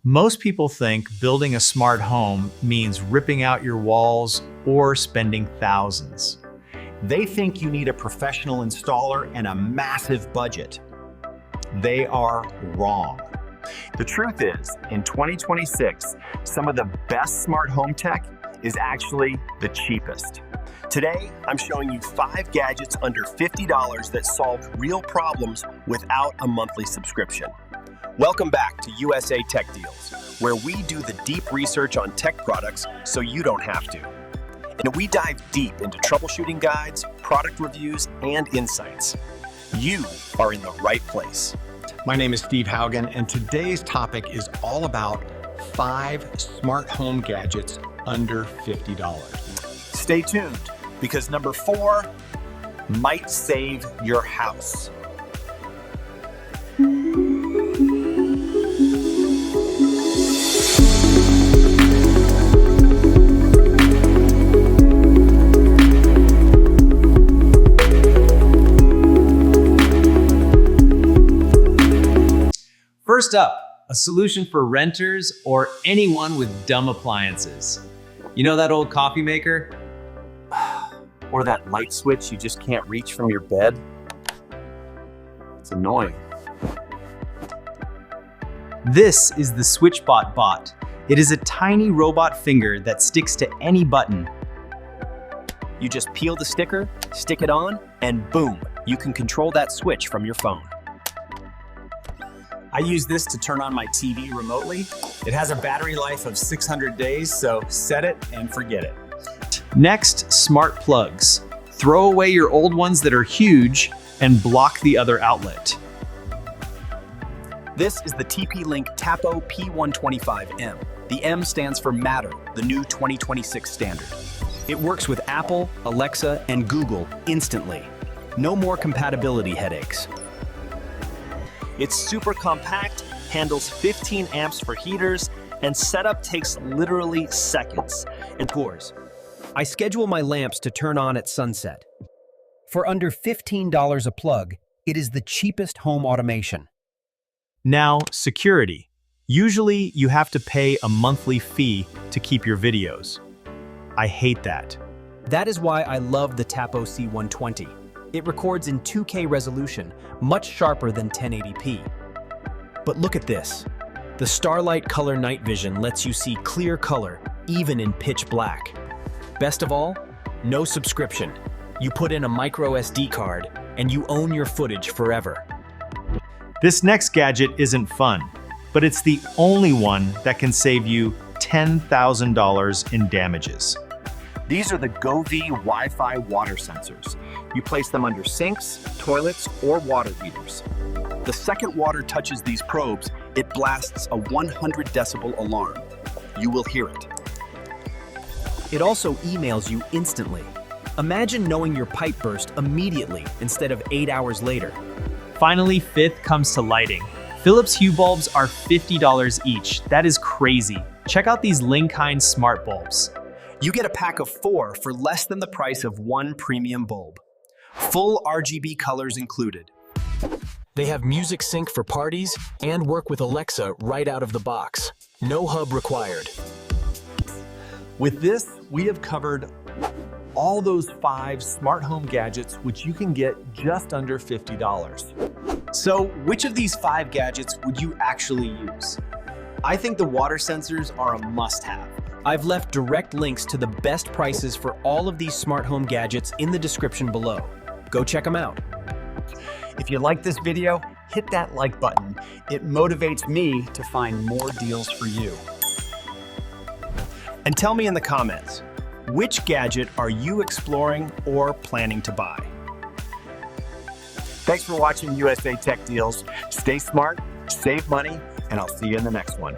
Most people think building a smart home means ripping out your walls or spending thousands. They think you need a professional installer and a massive budget. They are wrong. The truth is, in 2026, some of the best smart home tech is actually the cheapest. Today, I'm showing you 5 gadgets under $50 that solve real problems without a monthly subscription. Welcome back to USA Tech Deals, where we do the deep research on tech products so you don't have to. And we dive deep into troubleshooting guides, product reviews, and insights. You are in the right place. My name is Steve Haugen, and today's topic is all about 5 smart home gadgets under $50. Stay tuned, because number 4 might save your house. First up, a solution for renters or anyone with dumb appliances. You know that old coffee maker? Or that light switch you just can't reach from your bed? It's annoying. This is the SwitchBot bot. It is a tiny robot finger that sticks to any button. You just peel the sticker, stick it on, and boom, you can control that switch from your phone. I use this to turn on my TV remotely. It has a battery life of 600 days, so set it and forget it. Next, smart plugs. Throw away your old ones that are huge and block the other outlet. This is the TP-Link Tapo P125M. The M stands for Matter, the new 2026 standard. It works with Apple, Alexa, and Google instantly. No more compatibility headaches. It's super compact, handles 15 amps for heaters, and setup takes literally seconds. And pours. I schedule my lamps to turn on at sunset. For under $15 a plug, it is the cheapest home automation. Now, security. Usually, you have to pay a monthly fee to keep your videos. I hate that. That is why I love the Tapo C120. It records in 2K resolution, much sharper than 1080p. But look at this. The Starlight Color Night Vision lets you see clear color, even in pitch black. Best of all, no subscription. You put in a micro SD card, and you own your footage forever. This next gadget isn't fun, but it's the only one that can save you $10,000 in damages. These are the 𝐬𝐦𝐿 Wi-Fi water sensors. You place them under sinks, toilets, or water heaters. The second water touches these probes, it blasts a 100 decibel alarm. You will hear it. It also emails you instantly. Imagine knowing your pipe burst immediately instead of 8 hours later. Finally, fifth comes to lighting. Philips Hue bulbs are $50 each. That is crazy. Check out these 𝐬𝐭 smart bulbs. You get a pack of 4 for less than the price of 1 premium bulb. Full RGB colors included. They have music sync for parties and work with Alexa right out of the box. No hub required. With this, we have covered all those 5 smart home gadgets which you can get just under $50. So, which of these 5 gadgets would you actually use? I think the water sensors are a must-have. I've left direct links to the best prices for all of these smart home gadgets in the description below. Go check them out. If you like this video, hit that like button. It motivates me to find more deals for you. And tell me in the comments, which gadget are you exploring or planning to buy? Thanks for watching USA Tech Deals. Stay smart, save money, and I'll see you in the next one.